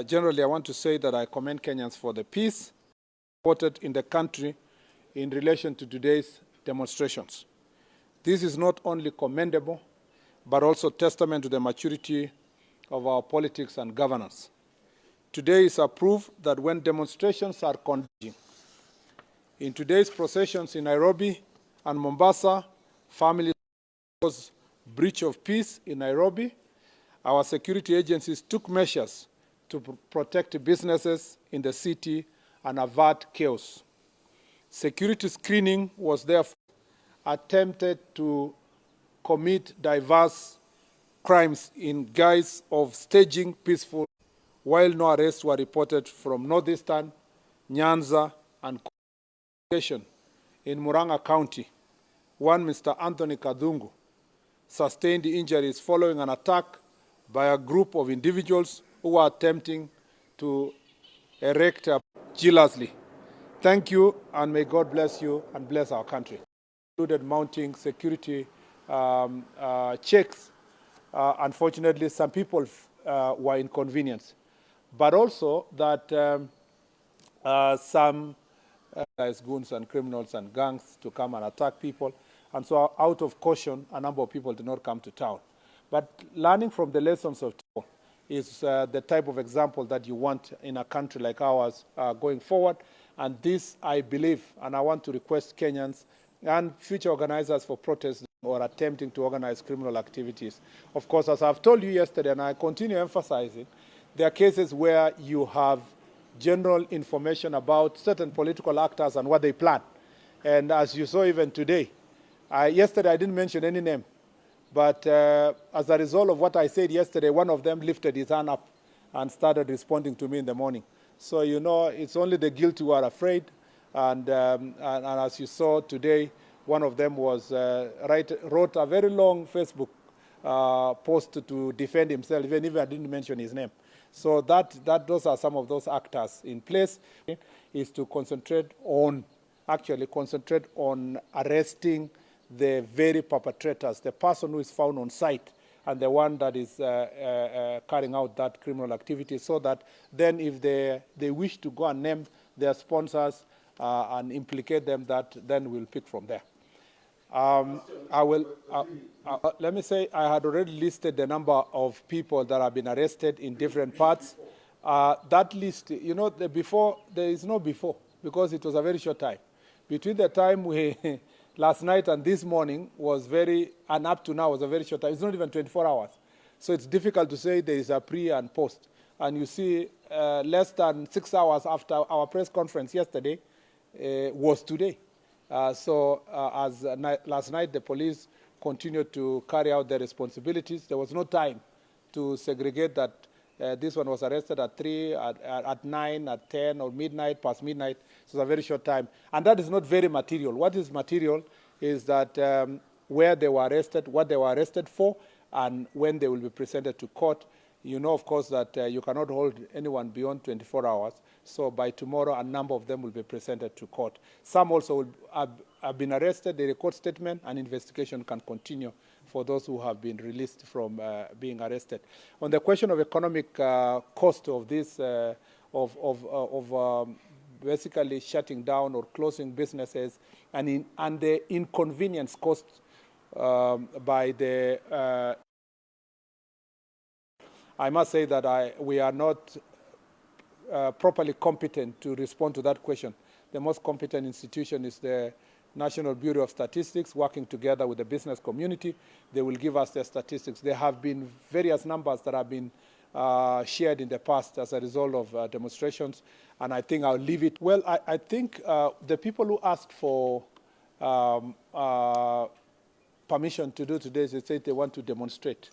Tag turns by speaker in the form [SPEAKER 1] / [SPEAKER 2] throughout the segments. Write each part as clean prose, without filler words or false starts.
[SPEAKER 1] Generally, I want to say that I commend Kenyans for the peace reported in the country in relation to today's demonstrations. This is not only commendable, but also testament to the maturity of our politics and governance. Today is a proof that when demonstrations are conducted, in today's processions in Nairobi and Mombasa, families was breach of peace in Nairobi. Our security agencies took measures to protect businesses in the city and avert chaos. Security screening was therefore attempted to commit diverse crimes in guise of staging peaceful, while no arrests were reported from Northeastern, Nyanza, and in Murang'a County. One Mr. Anthony Kadungu sustained injuries following an attack by a group of individuals who were attempting to erect a jealously. Thank you, and may God bless you and bless our country. Included mounting security checks. Unfortunately, some people were inconvenienced, but also that some goons and criminals and gangs to come and attack people. And so out of caution, a number of people did not come to town. But learning from the lessons of town is the type of example that you want in a country like ours going forward. And this, I believe, and I want to request Kenyans and future organizers for protests or attempting to organize criminal activities. Of course, as I've told you yesterday, and I continue emphasizing, there are cases where you have general information about certain political actors and what they plan. And as you saw even today, yesterday I didn't mention any name, but as a result of what I said yesterday, one of them lifted his hand up and started responding to me in the morning. So, you know, it's only the guilty who are afraid. And as you saw today, one of them was wrote a very long Facebook post to defend himself, even if I didn't mention his name. So those are some of those actors in place. Is to concentrate on arresting the very perpetrators, the person who is found on site, and the one that is carrying out that criminal activity, so that then if they wish to go and name their sponsors and implicate them, that then we'll pick from there. Let me say I had already listed the number of people that have been arrested in different parts. That list, you know, there is no before, because it was a very short time. Between the time last night and this morning and up to now was a very short time. It's not even 24 hours. So it's difficult to say there is a pre and post. And you see, less than 6 hours after our press conference yesterday was today. Last night, the police continued to carry out their responsibilities. There was no time to segregate that this one was arrested at 3, at 9, at 10, or midnight, past midnight. So it's a very short time. And that is not very material. What is material is that where they were arrested, what they were arrested for, and when they will be presented to court. You know, of course, that you cannot hold anyone beyond 24 hours. So by tomorrow, a number of them will be presented to court. Some also have been arrested. The record statement and investigation can continue for those who have been released from being arrested. On the question of economic cost of this, basically shutting down or closing businesses, and the inconvenience caused by the I must say that we are not properly competent to respond to that question. The most competent institution is the National Bureau of Statistics, working together with the business community. They will give us their statistics. There have been various numbers that have been shared in the past as a result of demonstrations, and I think I'll leave it. Well, I think the people who asked for permission to do today, they say they want to demonstrate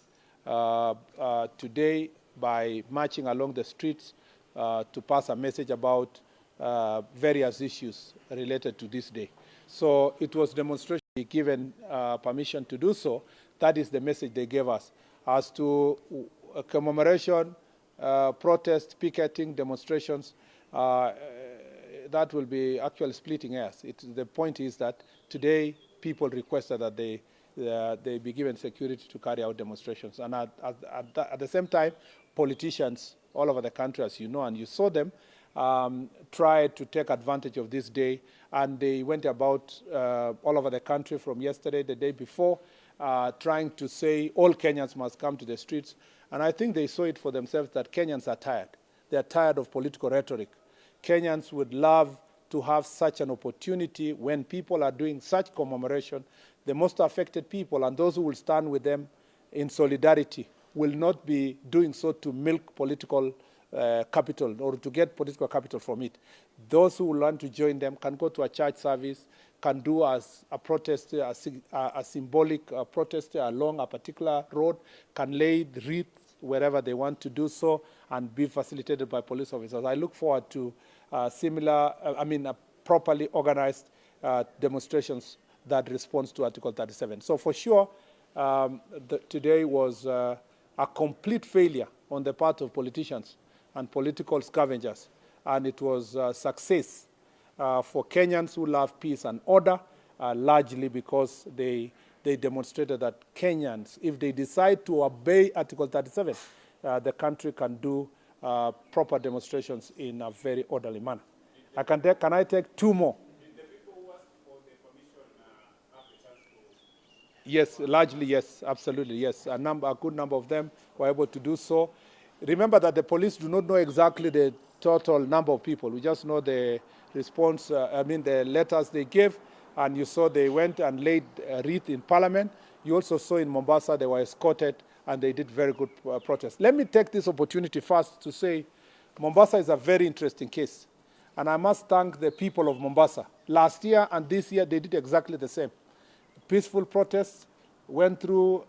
[SPEAKER 1] today by marching along the streets to pass a message about various issues related to this day. So it was demonstration given permission to do so. That is the message they gave us. As to commemoration, protest, picketing, demonstrations, that will be actually splitting hairs. The point is that today people requested that they be given security to carry out demonstrations. And at the same time, politicians all over the country, as you know, and you saw them, tried to take advantage of this day, and they went about all over the country from yesterday, the day before, trying to say all Kenyans must come to the streets. And I think they saw it for themselves that Kenyans are tired. They are tired of political rhetoric. Kenyans would love to have such an opportunity when people are doing such commemoration. The most affected people and those who will stand with them in solidarity will not be doing so to milk political capital or to get political capital from it. Those who will want to join them can go to a church service, can do as a protest, a symbolic protest along a particular road, can lay wreaths wherever they want to do so and be facilitated by police officers. I look forward to properly organized demonstrations that responds to Article 37. So for sure, today was a complete failure on the part of politicians and political scavengers, and it was a success for Kenyans who love peace and order, largely because they demonstrated that Kenyans, if they decide to obey Article 37, the country can do proper demonstrations in a very orderly manner. Can I take two more? Did the people who asked for the permission have the chance to? Yes, largely yes, absolutely yes. A good number of them were able to do so. Remember that the police do not know exactly the total number of people. We just know the response, the letters they gave, and you saw they went and laid a wreath in Parliament. You also saw in Mombasa they were escorted, and they did very good protests. Let me take this opportunity first to say Mombasa is a very interesting case, and I must thank the people of Mombasa. Last year and this year, they did exactly the same. Peaceful protests, went through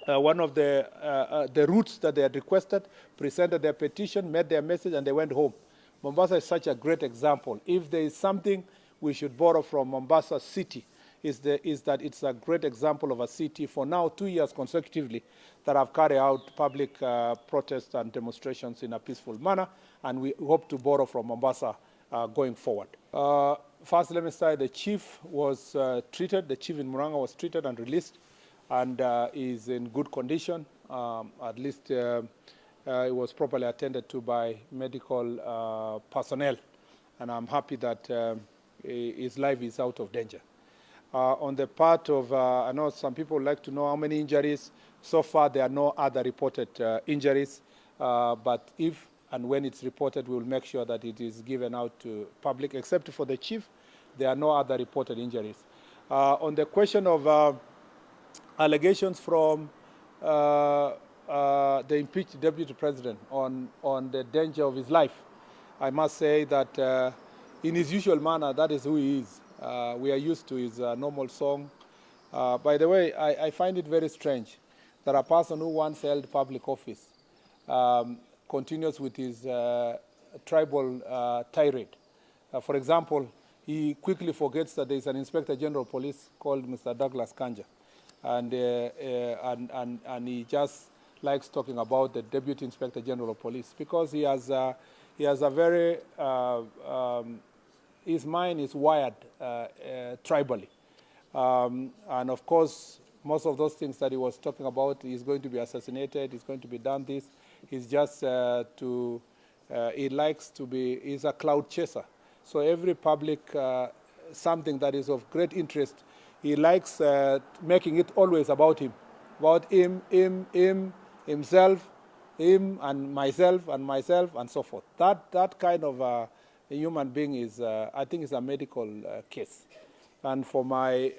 [SPEAKER 1] one of the routes that they had requested, presented their petition, made their message, and they went home. Mombasa is such a great example. If there is something we should borrow from Mombasa city, is that it's a great example of a city for now 2 years consecutively that have carried out public protests and demonstrations in a peaceful manner, and we hope to borrow from Mombasa going forward. First, let me say the chief was treated, the chief in Murang'a was treated and released, and is in good condition. At least it was properly attended to by medical personnel, and I'm happy that his life is out of danger. On the part of, I know some people like to know how many injuries. So far, there are no other reported injuries, but if and when it's reported, we will make sure that it is given out to public. Except for the chief, there are no other reported injuries. On the question of allegations from the impeached deputy president on the danger of his life, I must say that in his usual manner, that is who he is. We are used to his normal song. By the way, I find it very strange that a person who once held public office continues with his tribal tirade. For example, he quickly forgets that there is an Inspector General of Police called Mr. Douglas Kanja, and he just likes talking about the Deputy Inspector General of Police because he has a very his mind is wired tribally. And of course, most of those things that he was talking about, he's going to be assassinated, he's going to be done this. He's just he likes to be, he's a cloud chaser. So every public, something that is of great interest, he likes making it always about him, himself, him and myself, and so forth. That kind of a human being is, I think, is a medical case. And for my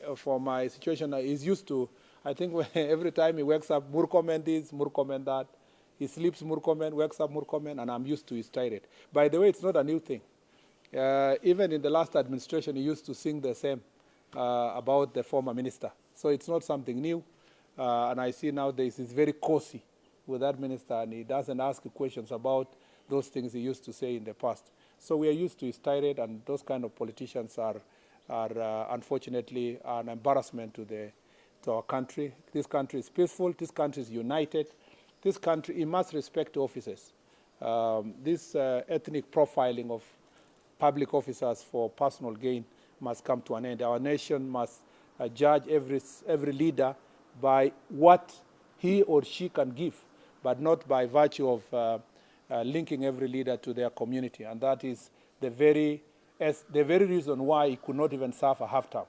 [SPEAKER 1] situation, he's used to, I think every time he wakes up, Murkomen this, Murkomen that. He sleeps Murkomen, wakes up Murkomen, and I'm used to his tirade. By the way, it's not a new thing. Even in the last administration, he used to sing the same about the former minister. So it's not something new. And I see nowadays he's very cozy with that minister, and he doesn't ask questions about those things he used to say in the past. So we are used to his tirade, and those kind of politicians are unfortunately an embarrassment to our country. This country is peaceful. This country is united. This country, it must respect officers. This ethnic profiling of public officers for personal gain must come to an end. Our nation must judge every leader by what he or she can give, but not by virtue of linking every leader to their community. And that is the very reason why he could not even serve a half term.